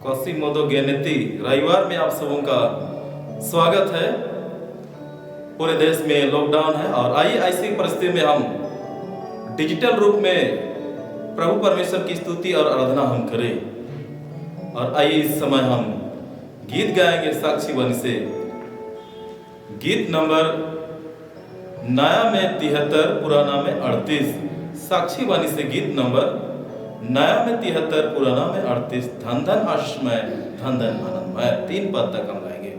क्वासिमोदो गेनेती रविवार में आप सबों का स्वागत है। पूरे देश में लॉकडाउन है और आइए ऐसी परिस्थिति में हम डिजिटल रूप में प्रभु परमेश्वर की स्तुति और आराधना हम करें। और आइए इस समय हम गीत गाएंगे साक्षी वाणी से। गीत नंबर नया में 73 पुराना में 38। साक्षी वाणी से गीत नंबर नया में 73 पुराना में 38। धन धन हर्षमय धन धन आनंदमय 3 पद तक हम गाएंगे।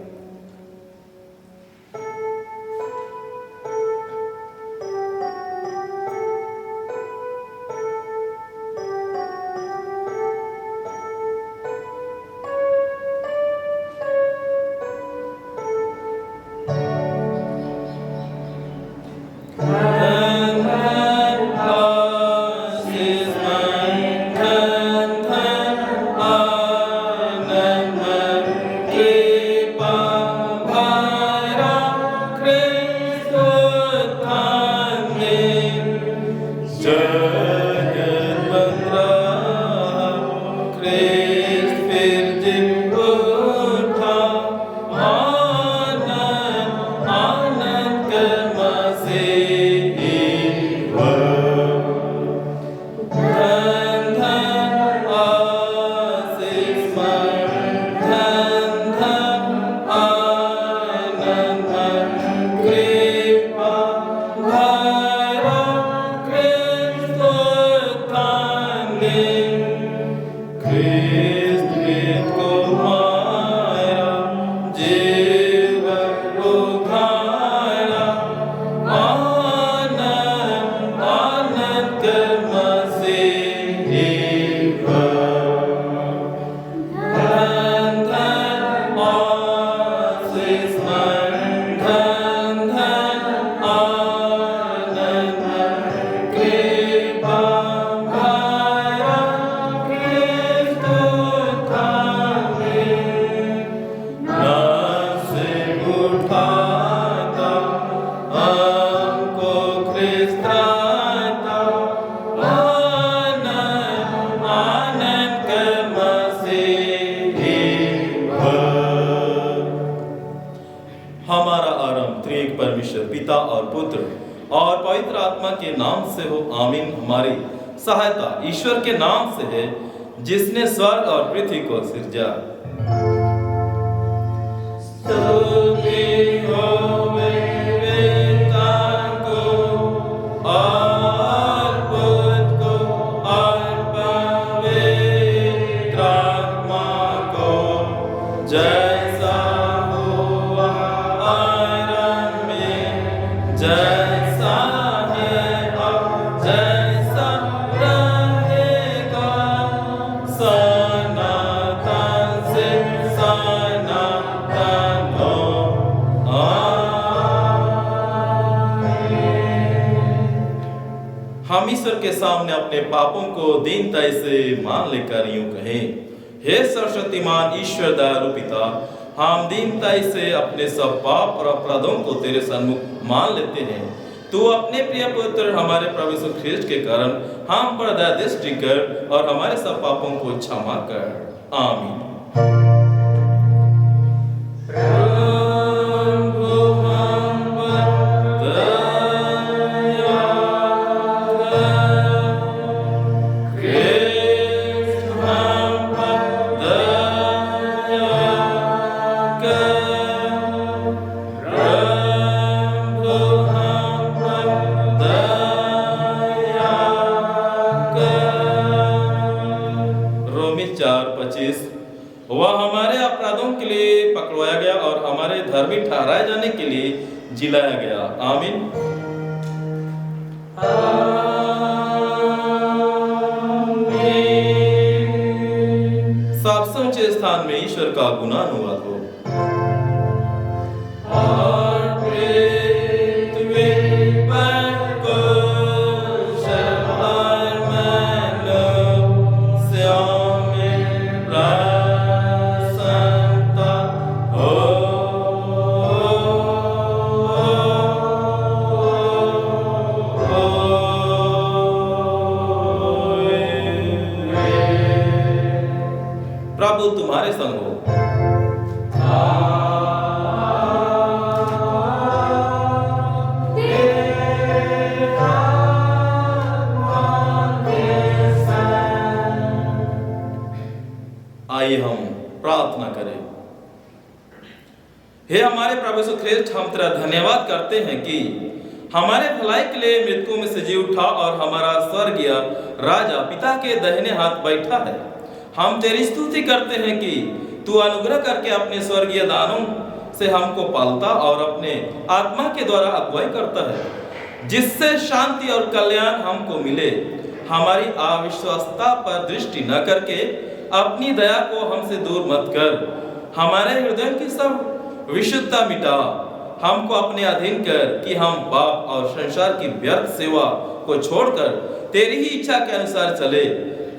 हमारा आरंभ त्रिएक परमेश्वर पिता और पुत्र और पवित्र आत्मा के नाम से हो, आमीन। हमारी सहायता ईश्वर के नाम से है जिसने स्वर्ग और पृथ्वी को सिरजा। हम ईश्वर के सामने अपने पापों को दीनता से मान लेकर यूं कहें, हे सर्वशक्तिमान ईश्वर दयालु पिता, हम दीनता से अपने सब पाप और अपराधों को तेरे सन्मुख मान लेते हैं। तू अपने प्रिय पुत्र हमारे प्रभु यीशु ख्रीष्ट के कारण हम पर दया दृष्टि कर और हमारे सब पापों को क्षमा कर, आमीन। वह हमारे अपराधों के लिए पकड़वाया गया और हमारे धर्मी ठहराए जाने के लिए जिलाया गया, आमीन। सबसे ऊंचे स्थान में ईश्वर का गुणानुवाद हो। प्रभु प्रभु तुम्हारे संग हो। आइए हम प्रार्थना करें। हे हमारे प्रभु यीशु ख्रिस्ट, हम तेरा धन्यवाद करते हैं कि हमारे भलाई के लिए मृतकों में से जी उठा और हमारा स्वर्गीय राजा पिता के दाहिने हाथ बैठा है। हम तेरी स्तुति करते हैं कि तू अनुग्रह करके अपने स्वर्गीय दानों से हमको पालता और अपने आत्मा के द्वारा अगुवाई करता है, जिससे शांति और कल्याण हमको मिले। हमारी अविश्वासता पर दृष्टि न करके अपनी दया को हमसे दूर मत कर। हमारे हृदय की सब विशुद्धता मिटा, हमको अपने अधीन कर कि हम पाप और संसार की व्यर्थ सेवा को छोड़कर तेरी ही इच्छा के अनुसार चले।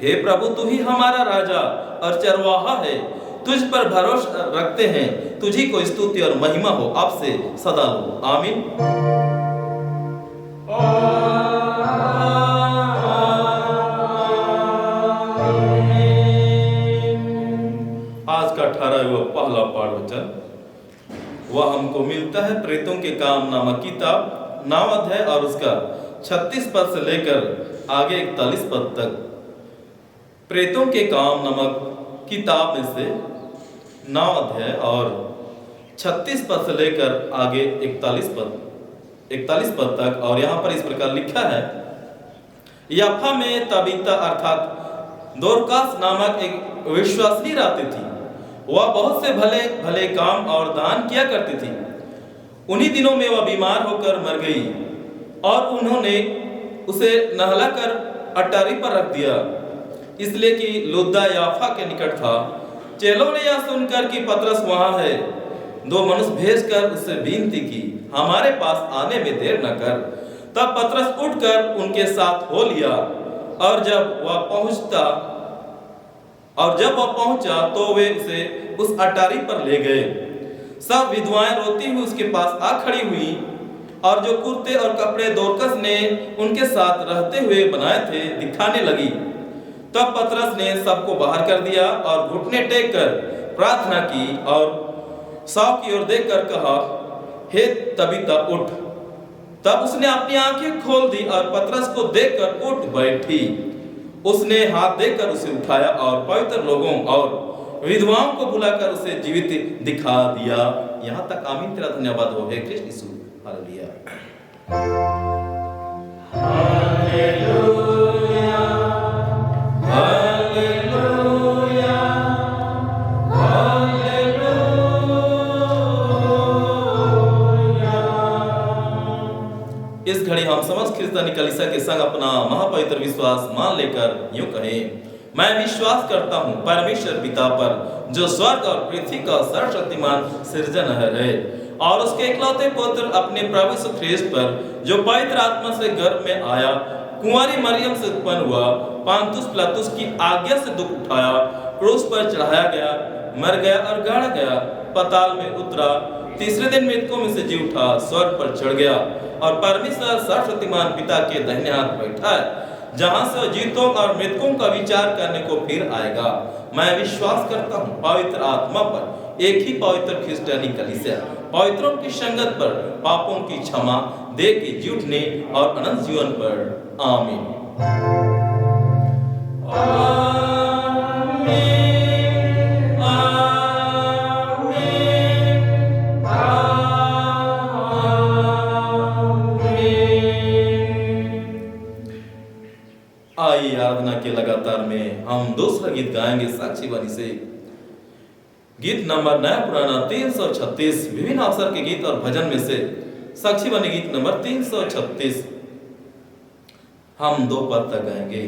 हे प्रभु, तू ही हमारा राजा और चरवाहा है, तुझ पर भरोसा रखते हैं। तुझी को स्तुति और महिमा हो अब से सदा हो। आमीन। आज का 18वां पहला प्रवचन वह हमको मिलता है प्रेतों के काम नामक किताब 9 अध्याय और उसका 36 पद से लेकर आगे 41 पद तक। प्रेतों के काम नामक किताब में से 9 अध्याय और 36 पद से लेकर आगे 41 पद तक। और यहाँ पर इस प्रकार लिखा है, याफा में तबीता अर्थात दोरकास नामक एक विश्वासनी रहती थी। वह बहुत से भले भले काम और दान किया करती थी। उन्हीं दिनों में वह बीमार होकर मर गई और उन्होंने उसे नहलाकर अटारी पर रख दिया, इसलिए कि लुद्दा याफा के निकट था। चेलों ने यह सुनकर कि पतरस वहां है, 2 मनुष्य भेजकर उससे विनती की, हमारे पास आने में देर न कर। तब पतरस उठकर उनके साथ हो लिया और जब वह पहुंचा तो वे उसे उस अटारी पर ले गए। सब विधवाएं रोती हुई उसके पास आ खड़ी हुई और जो कुर्ते और कपड़े दोरकस ने उनके साथ रहते हुए बनाए थे दिखाने लगी। तब पतरस ने सबको बाहर कर दिया और घुटने टेक कर प्रार्थना की और साव की ओर देखकर कहा, हे तबीता उठ। तब उसने अपनी आंखें खोल दी और पतरस को देखकर उठ बैठी। उसने हाथ देकर उसे उठाया और पवित्र लोगों और विधवाओं को बुलाकर उसे जीवित दिखा दिया। यहाँ तक। आमीन। तेरा धन्यवाद हो हे कृष्ण यीशु। हालेलुया। Hallelujah, hallelujah, hallelujah. इस घड़ी हम समस्त क्रिस्तानी कलीसिया के संग अपना महापवित्र विश्वास मान लेकर यूं कहें, मैं विश्वास करता हूं परमेश्वर पिता पर, जो स्वर्ग और पृथ्वी का सर्वशक्तिमान सृजनहार है, और उसके इकलौते पुत्र अपने प्रभु यीशु ख्रिस्त पर, जो पवित्र आत्मा से गर्भ में आया, कुंवारी मरियम से उत्पन्न हुआ, पांतुस पिलातुस की आज्ञा से दुख उठाया, क्रूस पर चढ़ाया गया, मर गया और गाड़ा गया, पाताल में उतरा, तीसरे दिन मृतकों में से जी उठा, स्वर्ग पर चढ़ गया और परमेश्वर सर्वशक्तिमान पिता के दाहिने हाथ बैठा है, जहां से जीवितों और मृतकों का विचार करने को फिर आएगा। मैं विश्वास करता हूं पवित्र आत्मा पर, एक ही पवित्र क्रिस्टियानी कलीसिया, पवित्रों की संगत पर, पापों की क्षमा, देह के जी उठने और अनंत जीवन पर। आमीन। आइए आराधना के लगातार में हम दूसरा गीत गाएंगे साक्षी वाणी से। गीत नंबर नया पुराना 336, विभिन्न अवसर के गीत और भजन में से साक्षी वाणी गीत नंबर 336 हम 2 पद तक गाएंगे।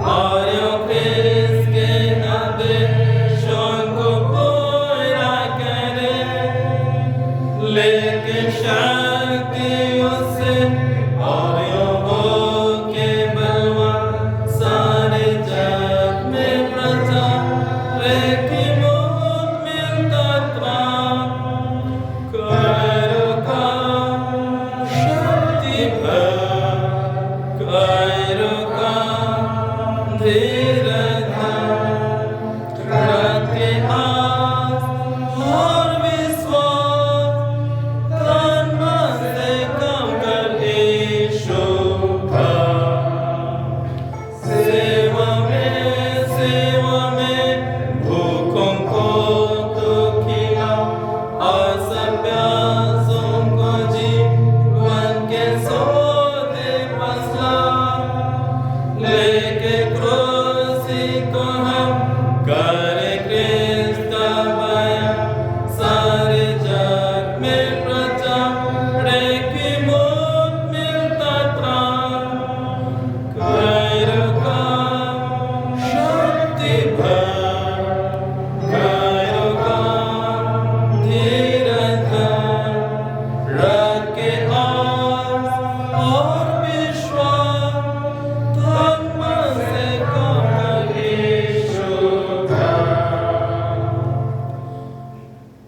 और यो क्रिस के नाते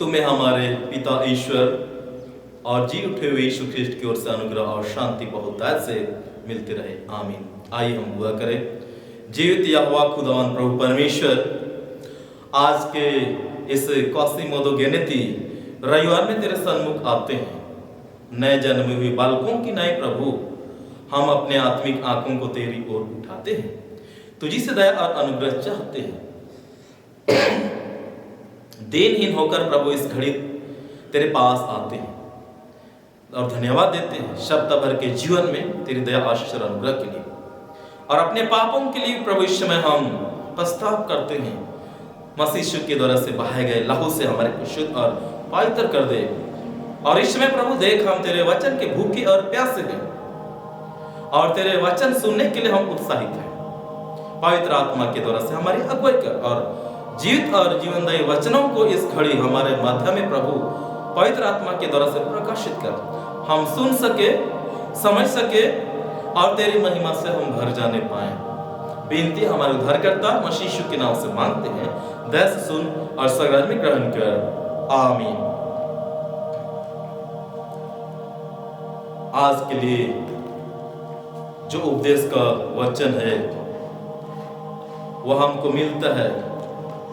तुम्हें हमारे पिता ईश्वर और जी उठे हुए यीशु ख्रिस्ट की ओर से अनुग्रह और शांति बहुतायत से मिलती रहे, आमीन। आइए हम दुआ करें। जीवित यहोवा खुदावन प्रभु परमेश्वर, आज के इस क्वासिमोदो गेनेती रविवार में तेरे सन्मुख आते हैं। नए जन्मे हुए बालकों की नए प्रभु, हम अपने आत्मिक आंखों को तेरी ओर उठाते हैं, तुझी से दया और अनुग्रह चाहते हैं। दीनहीन होकर प्रभु इस घड़ी तेरे पास आते हैं और धन्यवाद देते हैं शब्द भर के जीवन में तेरी दया आशीष और अनुग्रह के लिए, और अपने पापों के लिए प्रभु इस समय हम पश्चाताप करते हैं। मसीह यीशु के द्वारा से बहाए गए लहू से हमारे को शुद्ध और पवित्र कर दे। और इस समय प्रभु देख, हम तेरे वचन के भूखे और प्यासे हैं और तेरे वचन सुनने के लिए हम उत्साहित हैं। पवित्र आत्मा के द्वारा से हमारी अगुवाई कर और जीवित और जीवनदायी वचनों को इस घड़ी हमारे माध्यम में प्रभु पवित्र आत्मा के द्वारा से प्रकाशित कर, हम सुन सके, समझ सके और तेरी महिमा से हम भर जाने पाए। बेनती हमारे उद्धारकर्ता मसीह यीशु के नाम से मांगते हैं, दया से सुन और सगराज में ग्रहण कर, आमीन। आज के लिए जो उपदेश का वचन है वह हमको मिलता है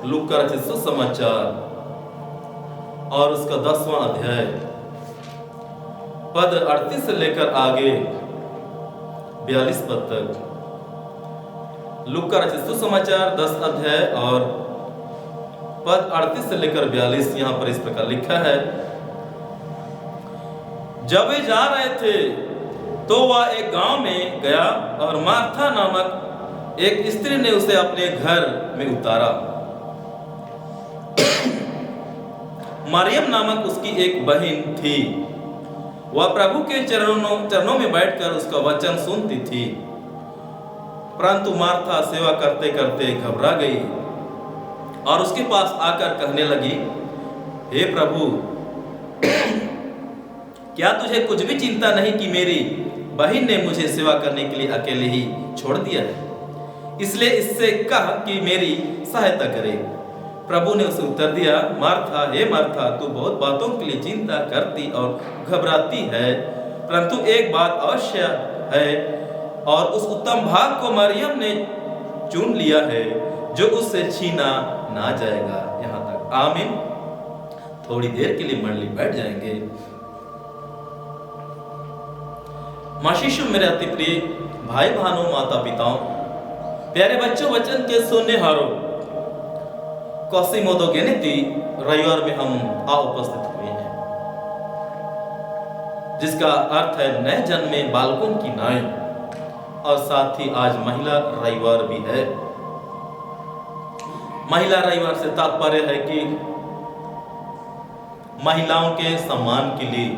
लूका रचित सुसमाचार और उसका 10वां अध्याय पद 38 से लेकर आगे 42 पद तक। लूका रचित सुसमाचार 10 अध्याय और पद 38 से लेकर 42 यहाँ पर इस प्रकार लिखा है। जब वे जा रहे थे तो वह एक गांव में गया और मार्था नामक एक स्त्री ने उसे अपने घर में उतारा। मरियम नामक उसकी एक बहन थी, वह प्रभु के चरणों में बैठकर उसका वचन सुनती थी। परंतु मार्था सेवा करते करते घबरा गई और उसके पास आकर कहने लगी, हे प्रभु, क्या तुझे कुछ भी चिंता नहीं कि मेरी बहन ने मुझे सेवा करने के लिए अकेले ही छोड़ दिया है? इसलिए इससे कह कि मेरी सहायता करे। प्रभु ने उसे उत्तर दिया, मार्था, हे मार्था, तू बहुत बातों के लिए चिंता करती और घबराती है, परंतु एक बात अवश्य है और उस उत्तम भाग को मरियम ने चुन लिया है जो उससे छीना ना जाएगा। यहाँ तक, आमीन। थोड़ी देर के लिए मंडली बैठ जाएंगे। मसीह यीशु मेरे अति प्रिय भाई बहनों, माता पिताओं, प्यारे बच्चों, वचन के सुनने हारों, क्वासिमोदो गेनेती रविवार में हम उपस्थित हुए हैं, जिसका अर्थ है नए जन्मे बालकों की नाई, और साथ ही आज महिला रविवार भी है। महिला रविवार से तात्पर्य है कि महिलाओं के सम्मान के लिए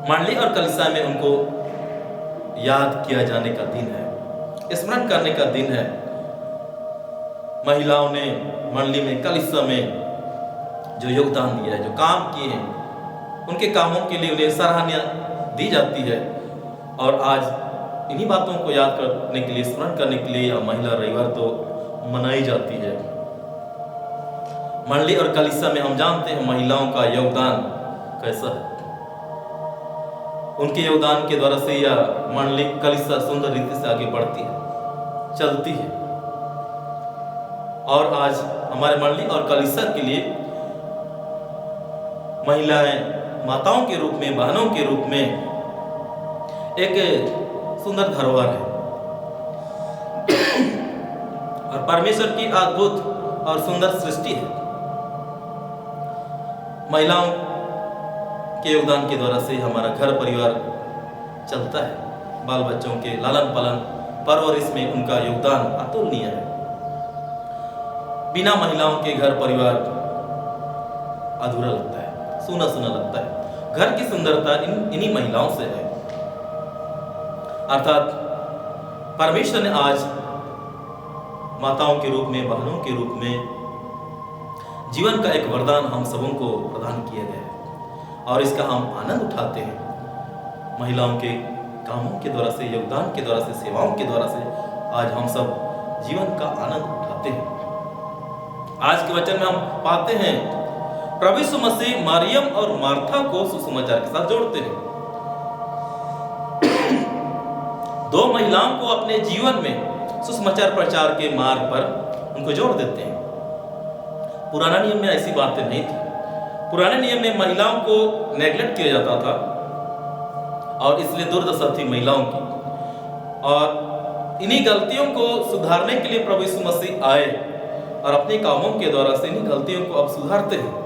मंडली और कलीसिया में उनको याद किया जाने का दिन है, स्मरण करने का दिन है। महिलाओं ने मंडली में, कलीसिया में जो योगदान दिया है, जो काम किए हैं, उनके कामों के लिए उन्हें सराहना दी जाती है। और आज इन्हीं बातों को याद करने के लिए, स्मरण करने के लिए महिला रविवार तो मनाई जाती है। मंडली और कलीसिया में हम जानते हैं महिलाओं का योगदान कैसा है। उनके योगदान के द्वारा से यह मंडली कलीसिया सुंदर रीति से आगे बढ़ती है। चलती है। और आज हमारे मंडली और कलीसिया के लिए महिलाएं माताओं के रूप में, बहनों के रूप में एक सुंदर धरोहर है और परमेश्वर की अद्भुत और सुंदर सृष्टि है। महिलाओं के योगदान के द्वारा से हमारा घर परिवार चलता है। बाल बच्चों के लालन पालन, परवरिश में उनका योगदान अतुलनीय है। बिना महिलाओं के घर परिवार अधूरा लगता है, सूना सूना लगता है। घर की सुंदरता इन्हीं महिलाओं से है। अर्थात परमेश्वर ने आज माताओं के रूप में, बहनों के रूप में जीवन का एक वरदान हम सबों को प्रदान किया गया है और इसका हम आनंद उठाते हैं। महिलाओं के कामों के द्वारा से, योगदान के द्वारा से, सेवाओं के द्वारा से आज हम सब जीवन का आनंद उठाते हैं। आज के वचन में हम पाते हैं प्रभु यीशु मसीह मरियम और मार्था को सुसमाचार के साथ जोड़ते हैं। दो महिलाओं को अपने जीवन में सुसमाचार प्रचार के मार्ग पर उनको जोड़ देते हैं। पुराना नियम में ऐसी बातें नहीं थी। पुराने नियम में महिलाओं को नेग्लेक्ट किया जाता था और इसलिए दुर्दशा थी महिलाओं की। और इन्हीं गलतियों को सुधारने के लिए प्रभु यीशु मसीह आए और अपने कामों के द्वारा से इन्हीं गलतियों को अब सुधारते हैं।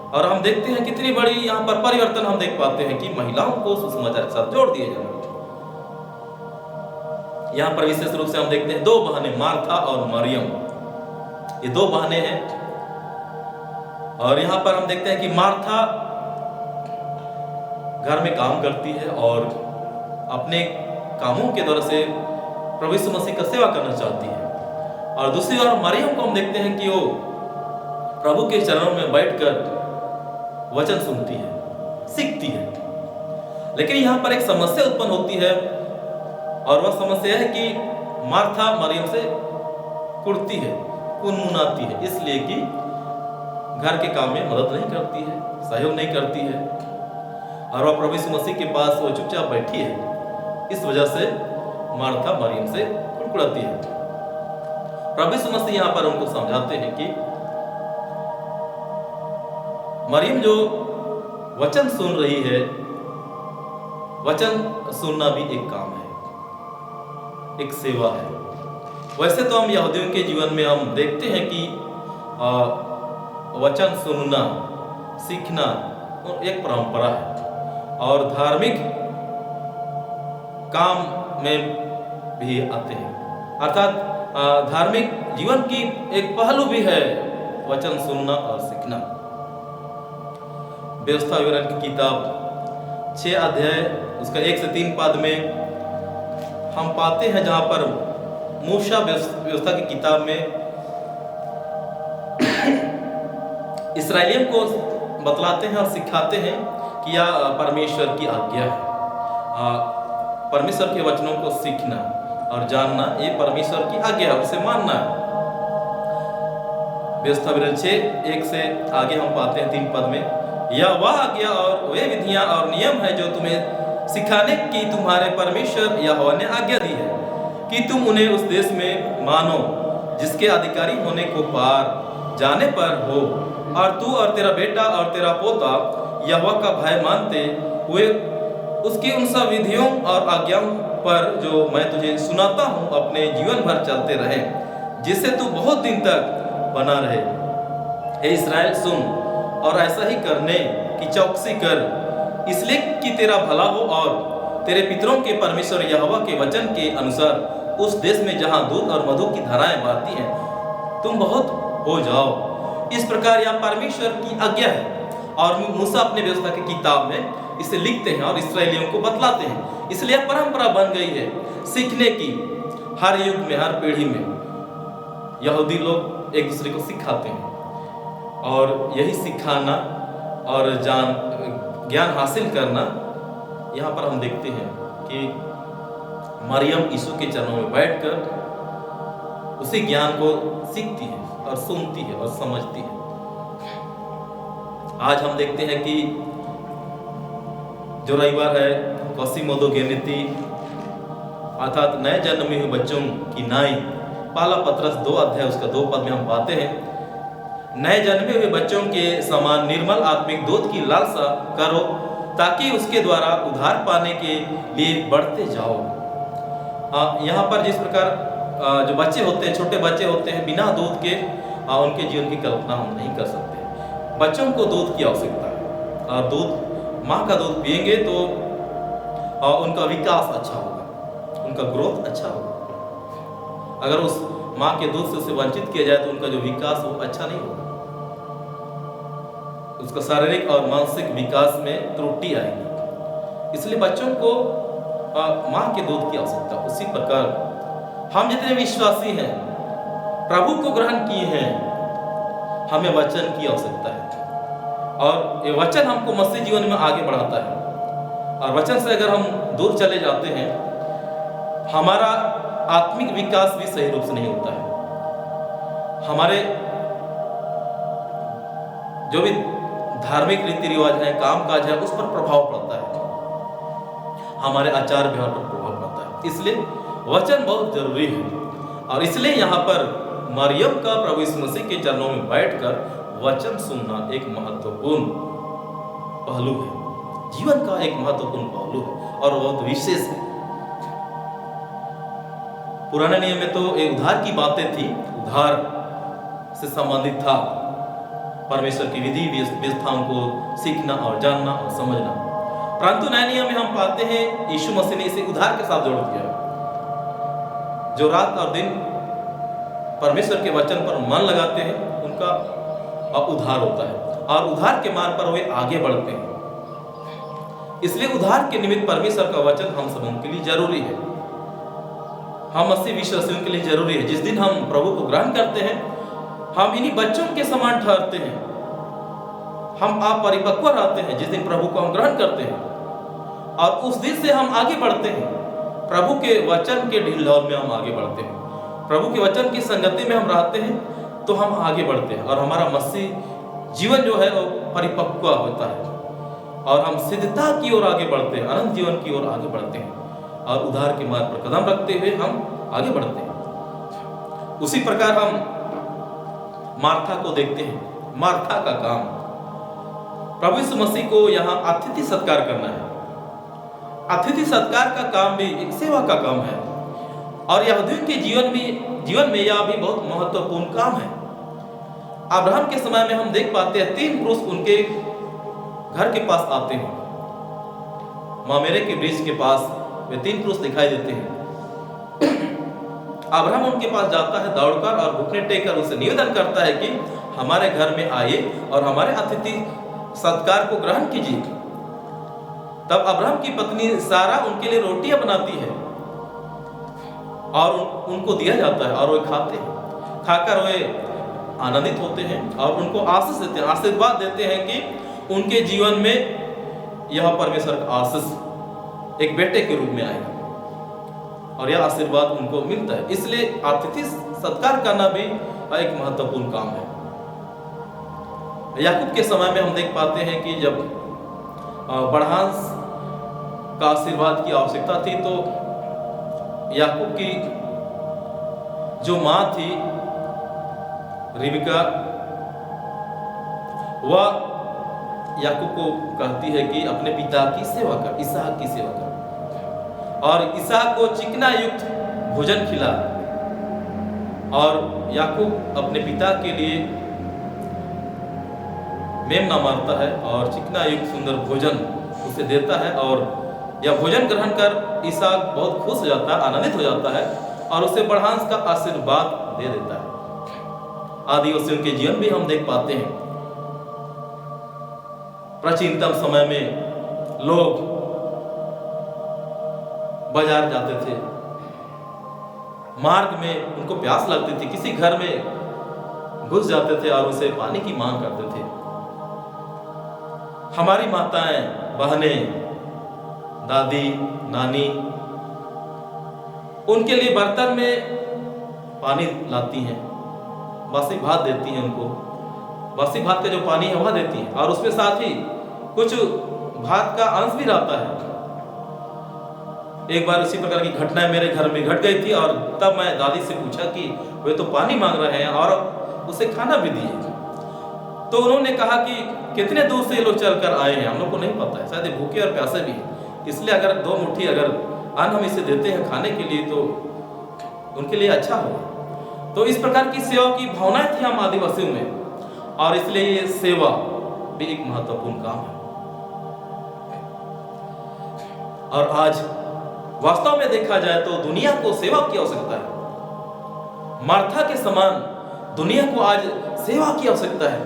और हम देखते हैं कितनी बड़ी यहाँ पर परिवर्तन हम देख पाते हैं कि महिलाओं को सुसमाचार के साथ जोड़ दिए जाए। यहाँ पर विशेष रूप से हम देखते हैं दो बहनें, मार्था और मरियम, ये दो बहनें हैं। और यहाँ पर हम देखते हैं कि मार्था घर में काम करती है और अपने कामों के द्वारा से प्रभु यीशु मसीह का सेवा करना चाहती है। और दूसरी ओर मरियम को हम देखते हैं कि वो प्रभु के चरणों में बैठकर वचन सुनती है, सीखती है। लेकिन यहाँ पर एक समस्या उत्पन्न होती है और वह समस्या है कि मार्था मरियम से कुड़ती है, कुनमुनाती है, इसलिए कि घर के काम में मदद नहीं करती है, सहयोग नहीं करती है और वह प्रभु यीशु मसीह के पास वो चुपचाप बैठी है। इस वजह से मार्था मरियम से कुड़कुड़ाती है। प्रभु यीशु मसीह यहाँ पर उनको समझाते हैं कि मरियम जो वचन सुन रही है, वचन सुनना भी एक काम है, एक सेवा है। वैसे तो हम यहूदियों के जीवन में हम देखते हैं कि वचन सुनना, सीखना एक परंपरा है और धार्मिक काम में भी आते हैं। अर्थात धार्मिक जीवन की एक पहलू भी है वचन सुनना और सीखना। व्यवस्था विवरण की किताब 6 अध्याय उसका 1 से 3 पद में हम पाते हैं जहां पर मूसा व्यवस्था की किताब में इस्राएलियों को बतलाते हैं और सिखाते हैं कि यह परमेश्वर की आज्ञा है। परमेश्वर के वचनों को सीखना और जानना ये परमेश्वर की आज्ञा है, उसे मानना है। व्यवस्था विवरण 6 1 से आगे हम पाते हैं 3 पद में, यह वह आज्ञा और वे विधियां और नियम है जो तुम्हें सिखाने की तुम्हारे परमेश्वर यहोवा ने आज्ञा दी है कि तुम उन्हें उस देश में मानो जिसके अधिकारी होने को पार जाने पर हो, और तू और तेरा बेटा और तेरा पोता यहोवा का भय मानते हुए उसकी उन सब विधियों और आज्ञाओं पर जो मैं तुझे सुनाता हूँ अपने जीवन भर चलते रहे, जिससे तू बहुत दिन तक बना रहे। हे इस्राएल सुन और ऐसा ही करने की चौकसी कर, इसलिए कि तेरा भला हो और तेरे पितरों के परमेश्वर यहोवा के वचन के अनुसार उस देश में जहाँ दूध और मधु की धाराएं बहती हैं तुम बहुत हो जाओ। इस प्रकार यह परमेश्वर की आज्ञा है। और मूसा अपने व्यवस्था की किताब में इसे लिखते हैं और इस्राएलियों को बतलाते हैं। इसलिए परंपरा बन गई है सीखने की। हर युग में, हर पीढ़ी में यहूदी लोग एक दूसरे को सिखाते हैं और यही सिखाना और ज्ञान हासिल करना, यहाँ पर हम देखते हैं कि मरियम यीशु के चरणों में बैठकर उसी ज्ञान को सीखती है और सुनती है और समझती है। आज हम देखते हैं कि जो रविवार है क्वासिमोदो गेनेती अर्थात नए जन्मे हुए बच्चों की नाई, पहला पत्रस 2 अध्याय उसका 2 पद में हम पाते हैं, नए जन्मे हुए बच्चों के समान निर्मल आत्मिक दूध की लालसा करो ताकि उसके द्वारा उद्धार पाने के लिए बढ़ते जाओ। यहाँ पर जिस प्रकार जो बच्चे होते हैं, छोटे बच्चे होते हैं, बिना दूध के उनके जीवन की कल्पना हम नहीं कर सकते। बच्चों को दूध की आवश्यकता है और दूध, माँ का दूध पिएंगे तो उनका विकास अच्छा होगा, उनका ग्रोथ अच्छा होगा। अगर उस माँ के दूध से उसे वंचित किया जाए तो उनका जो विकास हो अच्छा नहीं होगा, उसका शारीरिक और मानसिक विकास में त्रुटि आएगी। इसलिए बच्चों को माँ के दूध की आवश्यकता। उसी प्रकार हम जितने विश्वासी हैं, प्रभु को ग्रहण किए हैं, हमें वचन की आवश्यकता है और ये वचन हमको मसीह जीवन में आगे बढ़ाता है। और वचन से अगर हम दूर चले जाते हैं, हमारा आत्मिक विकास भी सही रूप से नहीं होता है। हमारे जो भी धार्मिक रीति रिवाज है, काम काज है, उस पर प्रभाव पड़ता है, हमारे आचार व्यवहार पर प्रभाव पड़ता है। इसलिए वचन बहुत जरूरी है और इसलिए यहाँ पर मरियम का प्रभु यीशु मसीह के चरणों में बैठकर वचन सुनना एक महत्वपूर्ण पहलू है, जीवन का एक महत्वपूर्ण पहलू है और बहुत विशेष है। पुराने नियम में तो एक उद्धार की बातें थी, उद्धार से संबंधित था परमेश्वर की विधि व्यवस्थाओं को सीखना और जानना और समझना। परंतु नए नियम में हम पाते हैं यीशु मसीह ने इसे उद्धार के साथ जोड़ दिया। जो रात और दिन परमेश्वर के वचन पर मन लगाते हैं, उनका उद्धार होता है और उद्धार के मार्ग पर वे आगे बढ़ते हैं। इसलिए उद्धार के निमित्त परमेश्वर का वचन हम सबों के लिए जरूरी है, हम मसीह विश्वासियों के लिए जरूरी है। जिस दिन हम प्रभु को ग्रहण करते हैं, हम इन्हीं बच्चों के समान ठहरते हैं, हम आप परिपक्व रहते हैं जिस दिन प्रभु को हम ग्रहण करते हैं और उस दिन से हम आगे बढ़ते हैं। प्रभु के वचन के ढिलढौल में हम आगे बढ़ते हैं, प्रभु के वचन की संगति में हम रहते हैं तो हम आगे बढ़ते हैं और हमारा मसीह जीवन जो है वो परिपक्व होता है और हम सिद्धता की ओर आगे बढ़ते हैं, अनंत जीवन की ओर आगे बढ़ते हैं और उद्धार के मार्ग पर कदम रखते हुए हम आगे बढ़ते हैं। उसी प्रकार हम मार्था को देखते हैं। मार्था का काम प्रभु यीशु मसीह को यहाँ अतिथि सत्कार करना है। अतिथि सत्कार का काम भी एक सेवा का काम है और यहूदियों के जीवन में यह भी बहुत महत्वपूर्ण काम है। अब्राहम के समय में हम देख पाते हैं 3 पुरुष उनके घर के पास आते हैं, मामेरे के वृक्ष के पास वे 3 पुरुष दिखाई देते हैं। अब्राहम उनके पास जाता है दौड़कर और घुटने टेककर उसे निवेदन करता है कि हमारे घर में आइए और हमारे अतिथि सत्कार को ग्रहण कीजिए। तब अब्राहम की पत्नी सारा उनके लिए रोटियां बनाती है और उनको दिया जाता है और वे खाते हैं। खाकर वे आनंदित होते हैं और उनको आशीष देते हैं, आशीर्वाद देते हैं कि उनके जीवन में यह परमेश्वर का आशीष एक बेटे के रूप में आएगा और यह आशीर्वाद उनको मिलता है। इसलिए अतिथि सत्कार करना भी एक महत्वपूर्ण काम है। याकूब के समय में हम देख पाते हैं कि जब बढ़ांस का आशीर्वाद की आवश्यकता थी तो याकूब की जो माँ थी रिबका, वह याकूब को कहती है कि अपने पिता की सेवा कर, इसहाक की सेवा कर और इसहाक को चिकना युक्त भोजन खिला। और याकूब अपने पिता के लिए मेमना मारता है और चिकना युक्त सुंदर भोजन उसे देता है और यह भोजन ग्रहण कर इसहाक बहुत खुश हो जाता है, आनंदित हो जाता है और उसे बढ़ांस का आशीर्वाद दे देता है। आदिवासियों के जीवन भी हम देख पाते हैं। प्राचीनतम समय में लोग बाजार जाते थे, मार्ग में उनको प्यास लगती थी, किसी घर में घुस जाते थे और उसे पानी की मांग करते थे। हमारी माताएं, बहनें, दादी, नानी उनके लिए बर्तन में पानी लाती हैं, बासी भात देती हैं उनको, बासी भात का जो पानी है वह देती हैं और उसमें साथ ही कुछ भात का अंश भी रहता है। एक बार उसी प्रकार की घटनाएं मेरे घर में घट गई थी और तब मैं दादी से पूछा कि वे तो पानी मांग रहे हैं और उसे खाना भी दिए। तो उन्होंने कहा कि कितने दूर से ये लोग चल कर आए हैं, हम लोग को नहीं पता है, शायद ये भूखे और प्यासे भी हैं, इसलिए अगर 2 मुट्ठी अगर अन्न हम इसे देते हैं खाने के लिए तो उनके लिए अच्छा होगा। तो इस प्रकार की सेवा की भावनाएं थी हम आदिवासियों में, और इसलिए ये सेवा भी एक महत्वपूर्ण काम है। और आज वास्तव में देखा जाए तो दुनिया को सेवा की आवश्यकता है। मार्था के समान दुनिया को आज सेवा की आवश्यकता है।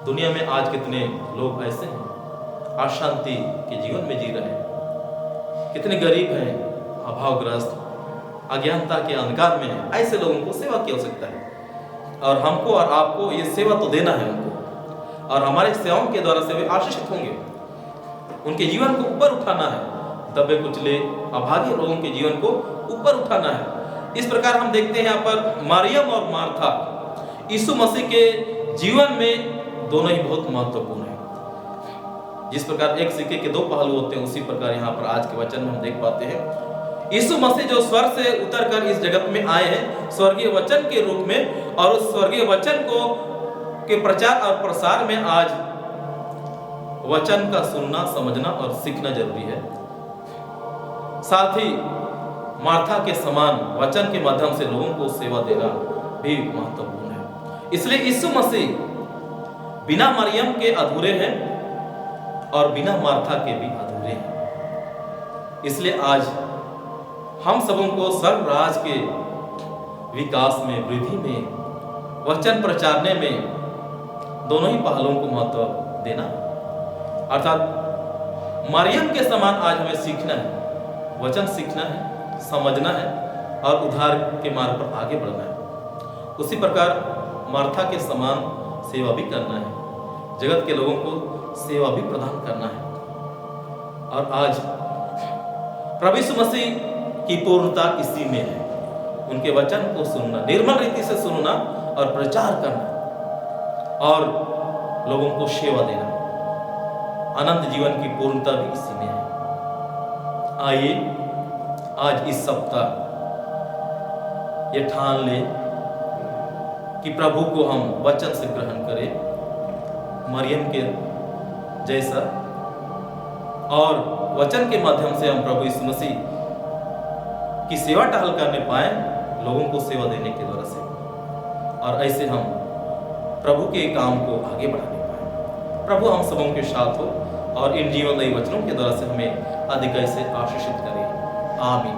दुनिया में आज कितने लोग ऐसे हैं अशांति के जीवन में जी रहे हैं, कितने गरीब हैं, अभावग्रस्त, अज्ञानता के अंधकार में हैं। ऐसे लोगों को सेवा की आवश्यकता है और हमको और आपको ये सेवा तो देना है उनको, और हमारे सेवाओं के द्वारा से वे आशीषित होंगे। उनके जीवन को ऊपर उठाना है, दबे कुचले अभागे लोगों के जीवन को ऊपर उठाना है। इस प्रकार हम देखते हैं यहाँ पर मरियम और मार्था यीशु मसीह के जीवन में दोनों ही बहुत महत्वपूर्ण है। जिस प्रकार एक सिक्के के 2 पहलू होते हैं, उसी प्रकार यहाँ पर आज के वचन में हम देख पाते हैं यीशु मसीह जो स्वर्ग से उतरकर इस जगत में आए हैं स्वर्गीय वचन के रूप में, और उस स्वर्गीय वचन को के प्रचार और प्रसार में आज वचन का सुनना, समझना और सीखना जरूरी है। साथ ही मार्था के समान वचन के माध्यम से लोगों को सेवा देना भी महत्वपूर्ण है। इसलिए यीशु मसीह बिना मरियम के अधूरे हैं और बिना मार्था के भी अधूरे हैं। इसलिए आज हम सबों को स्वर्ग राज के विकास में, वृद्धि में, वचन प्रचारने में दोनों ही पहलुओं को महत्व देना है। अर्थात मरियम के समान आज हमें सीखना है, वचन सीखना है, समझना है और उद्धार के मार्ग पर आगे बढ़ना है। उसी प्रकार मार्था के समान सेवा भी करना है, जगत के लोगों को सेवा भी प्रदान करना है। और आज प्रभु यीशु मसीह की पूर्णता इसी में है, उनके वचन को सुनना, निर्मल रीति से सुनना और प्रचार करना और लोगों को सेवा देना। अनंत जीवन की पूर्णता भी इसी में है। आइए आज इस सप्ताह ये ठान ले कि प्रभु को हम वचन से ग्रहण करें, मरियम के जैसा, और वचन के माध्यम से हम प्रभु यीशु मसीह की सेवा टहल करने पाए, लोगों को सेवा देने के द्वारा से, और ऐसे हम प्रभु के काम को आगे बढ़ाने पाए। प्रभु हम सबों के साथ हो और इन जीवनदायी वचनों के द्वारा से हमें अधिक ऐसे आशीषित करें। आमीन।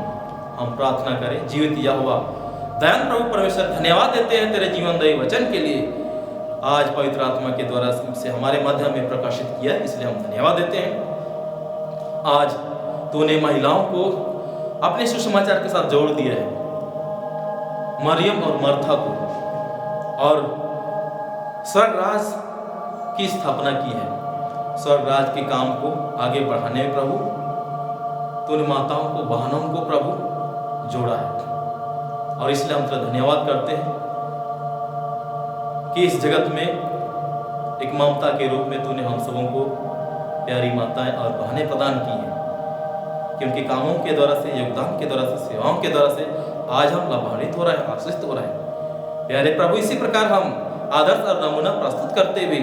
हम प्रार्थना करें। जीवित यहोवा दयान प्रभु परमेश्वर, धन्यवाद देते हैं तेरे जीवनदायी वचन के लिए। आज पवित्र आत्मा के द्वारा से हमारे माध्यम में प्रकाशित किया, इसलिए हम धन्यवाद देते हैं। आज तूने महिलाओं को अपने सुसमाचार के साथ जोड़ दिया है, मरियम और मार्था को, और स्वर्ग राज की स्थापना की है। स्वर्ग राज के काम को आगे बढ़ाने में प्रभु तूने माताओं को, बहनों को प्रभु जोड़ा है, और इसलिए हम तेरा धन्यवाद करते हैं कि इस जगत में एक ममता के रूप में तूने हम सबों को प्यारी माताएं और बहनें प्रदान की हैं, कि उनके कामों के द्वारा से, योगदान के द्वारा से, सेवाओं के द्वारा से आज हम लाभान्वित हो रहे हैं, आशीषित हो रहे हैं। प्यारे प्रभु, इसी प्रकार हम आदर्श और नमूना प्रस्तुत करते हुए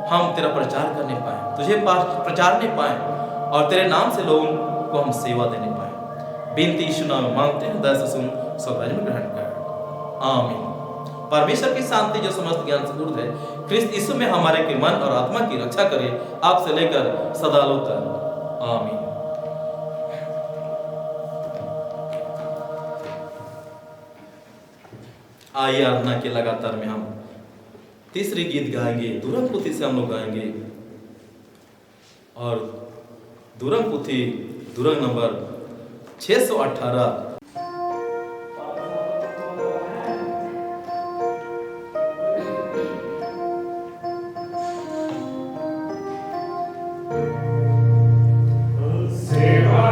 हम तेरा प्रचार करने पाए, तुझे प्रचारने पाए, और तेरे नाम से लोगों को हम सेवा देने पाए। बिनती यीशु नाम में मांगते हैं, दया से सुन, स्वराज में ग्रहण कर। आमीन। परमेश्वर की शांति जो समस्त ज्ञान से ऊर्ध्व है, क्रिस्त यीशु में हमारे के मन और आत्मा की रक्षा करे, आपसे लेकर सदालों तक। आमीन। आइए आराधना के लगातार में हम तीसरी गीत गाएंगे, दूरम पुथी से हम लोग गाएंगे, और दूरम पुथी दूरम नंबर 618। Seva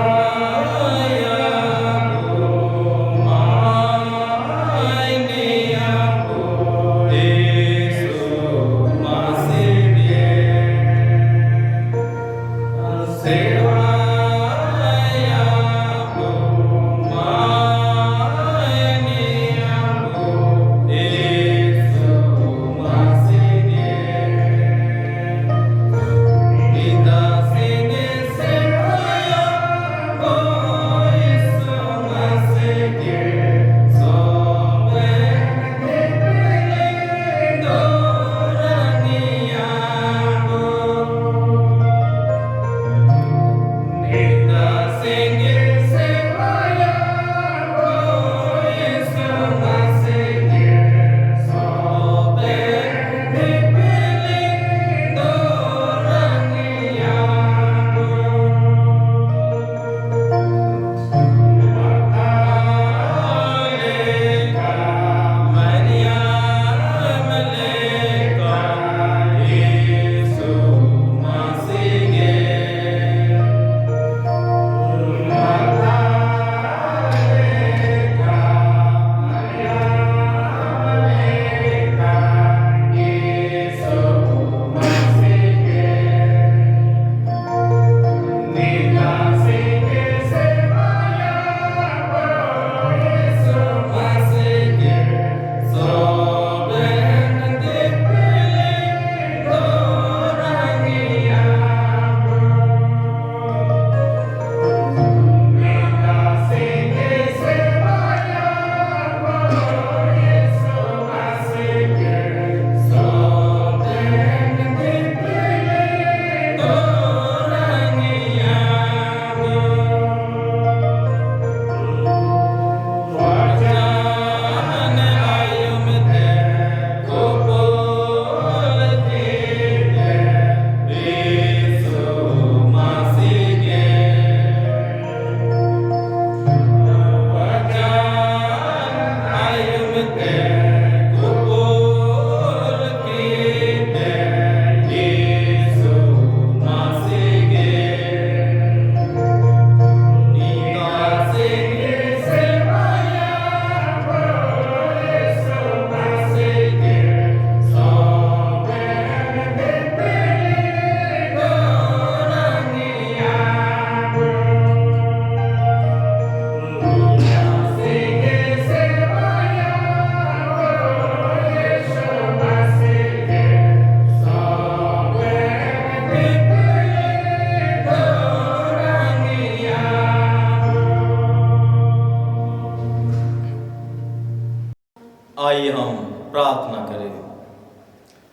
आइए हम प्रार्थना करें।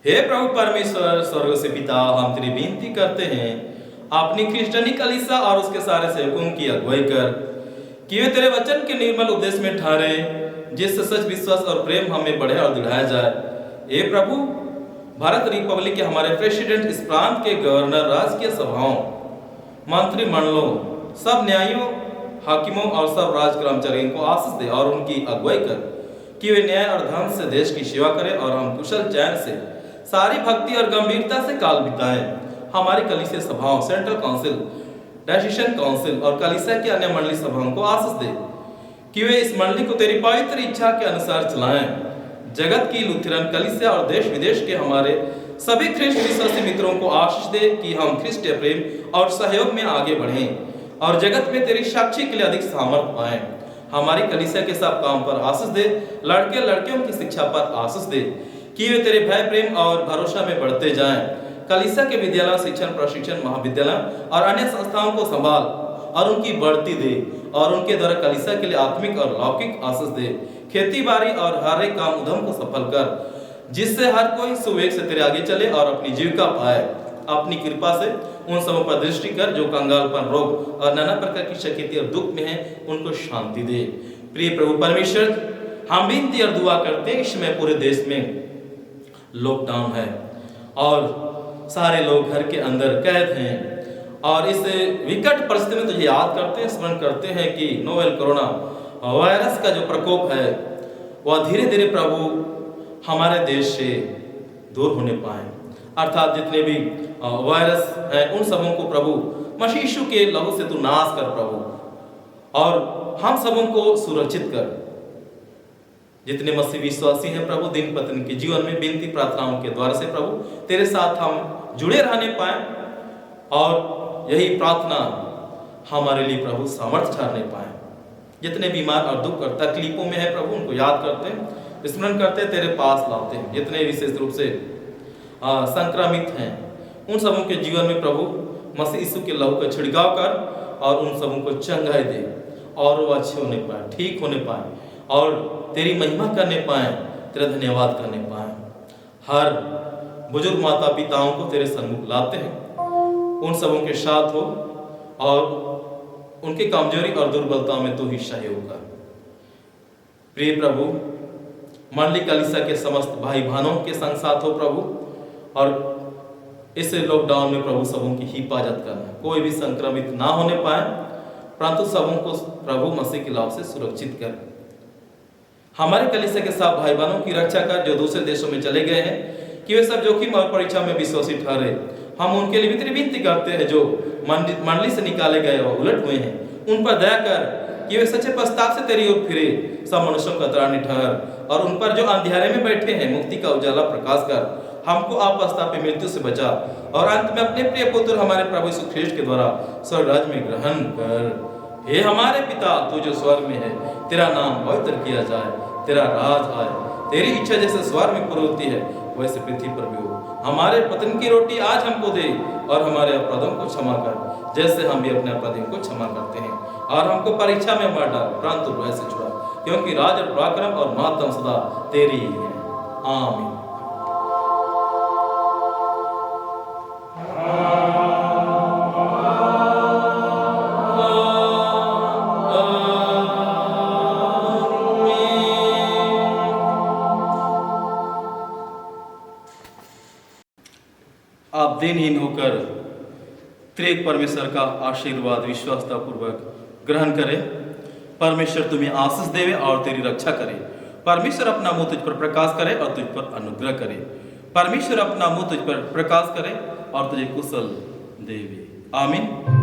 हे प्रभु परमेश्वर स्वर्ग से पिता, हम तेरी विनती करते हैं अपनी क्रिस्टियनी कलीसिया और उसके सारे सेवकों की अगुवाई कर कि वे तेरे वचन के निर्मल उपदेश में ठहरे, जिससे सच विश्वास और प्रेम हमें बढ़े और दृढ़ाया जाए। हे प्रभु, भारत रिपब्लिक के हमारे प्रेसिडेंट, इस प्रांत के गवर्नर, राजकीय सभाओं, मंत्रिमंडलों, सब न्यायियों, हाकिमों और सब राज कर्मचारियों को आशीष दे और उनकी अगुवाई कर कि वे न्याय और धर्म से देश की सेवा करें और हम कुशल चैन से सारी भक्ति और गंभीरता से काल बिताएं। हमारी कलीसिया सभाओं, सेंट्रल काउंसिल, डिसीजन काउंसिल और कलीसिया की अन्य मंडली सभाओं को आशीष दे कि वे इस मंडली को तेरी पवित्र इच्छा के अनुसार चलाएं। जगत की लुथेरन कलीसिया और देश विदेश के हमारे सभी ख्रिस्ट विश्वासी मित्रों को आशीष दे कि हम ख्रिस्टीय प्रेम और सहयोग में आगे बढ़ें और जगत में तेरी साक्षी के लिए अधिक सामर्थ पाएं। हमारी कलीसिया के सब काम पर आशीष दे, लड़के लड़कियों की शिक्षा पर आशीष दे कि वे तेरे भय, प्रेम और भरोसा में बढ़ते जाएं। कलीसिया के विद्यालय, शिक्षण, प्रशिक्षण, महाविद्यालय और अन्य संस्थाओं को संभाल और उनकी बढ़ती दे और उनके द्वारा कलीसिया के लिए आत्मिक और लौकिक आशीष दे। खेती बाड़ी और हर एक काम उद्यम को सफल कर, जिससे हर कोई सुवेग से तेरे आगे चले और अपनी जीविका पाए। अपनी कृपा से उन सबों पर दृष्टि कर जो कंगालपन, रोग और नाना प्रकार की शक्ति और दुख में हैं, उनको शांति दे। प्रिय प्रभु परमेश्वर, हम विनती और दुआ करते हैं, इस समय पूरे देश में लॉकडाउन है और सारे लोग घर के अंदर कैद हैं और इस विकट परिस्थिति में तुझे याद करते हैं, स्मरण करते हैं कि नोवेल कोरोना वायरस का जो प्रकोप है वह धीरे धीरे प्रभु हमारे देश से दूर होने पाए, अर्थात जितने भी वायरस हैं उन सबों को प्रभु मसीह यीशु के लहू से तू नाश कर प्रभु, और हम सबों को सुरक्षित कर। जितने मसीह विश्वासी हैं प्रभु, दिन पत्नी के जीवन में विनती प्रार्थनाओं के द्वारा से प्रभु तेरे साथ हम जुड़े रहने पाए और यही प्रार्थना हमारे लिए प्रभु सामर्थ्य ठहरने पाए। जितने बीमार और दुख और तकलीफों में है प्रभु, उनको याद करते हैं, स्मरण करते हैं, तेरे पास लाते हैं। जितने विशेष रूप से संक्रमित हैं उन सबों के जीवन में प्रभु मसीह यीशु के लहू का छिड़काव कर और उन सबों को चंगाई दे और वो अच्छे होने पाए, ठीक होने पाए और तेरी महिमा करने पाए, तेरा धन्यवाद करने पाए। हर बुजुर्ग माता पिताओं को तेरे सन्मुख लाते हैं, उन सबों के साथ हो और उनकी कमजोरी और दुर्बलताओं में तू ही सहयोग कर। प्रिय प्रभु, मंडली कलीसिया के समस्त भाई बहनों के संग साथ हो प्रभु, और इस लॉकडाउन में प्रभु सबों की हिफाजत करना, कोई भी संक्रमित ना होने पाए, परंतु सबों को प्रभु मसीह के लाभ से सुरक्षित कर। हमारे कलीसिया के सब भाई बहनों की रक्षा कर जो दूसरे देशों में चले गए हैं, कि वे सब जोखिम और परीक्षा में विश्वासी ठहरे। हम उनके लिए भी तेरी विनती करते हैं जो मंडली से निकाले गए और उलट हुए हैं, उन पर दया कर कि वे सच्चे पश्चाताप से तेरी ओर फिरे। सब मनुष्यों का त्राण ठहर और उन पर जो अंधेरे में बैठे हैं मुक्ति का उजाला प्रकाश कर। हमको आपस्ताप मृत्यु से बचा और अंत में अपने प्रिय पुत्र हमारे प्रभु यीशु ख्रीष्ट के द्वारा स्वर्ग राज्य में ग्रहण कर। हे हमारे पिता, तू जो स्वर्ग में है, तेरा नाम पवित्र किया जाए, तेरा राज आए, तेरी इच्छा जैसे स्वर्ग में पूरी होती है वैसे पृथ्वी पर भी हो। हमारे पतन की रोटी आज हमको दे और हमारे अपराधों को क्षमा कर, जैसे हम भी अपने अपराधियों को क्षमा करते हैं, और हमको परीक्षा में मत डाल परंतु बुराई से छुड़ा, क्योंकि राज और पराक्रम और महत्व सदा तेरी ही है। आमीन। आप दिनहीन होकर त्रिएक परमेश्वर का आशीर्वाद विश्वासता पूर्वक ग्रहण करें। परमेश्वर तुम्हें आशीष देवे और तेरी रक्षा करे। परमेश्वर अपना मुंह तुझ पर प्रकाश करे और तुझ पर अनुग्रह करे। परमेश्वर अपना मुंह तुझ पर प्रकाश करे और तुझे कुशल देवे। आमीन।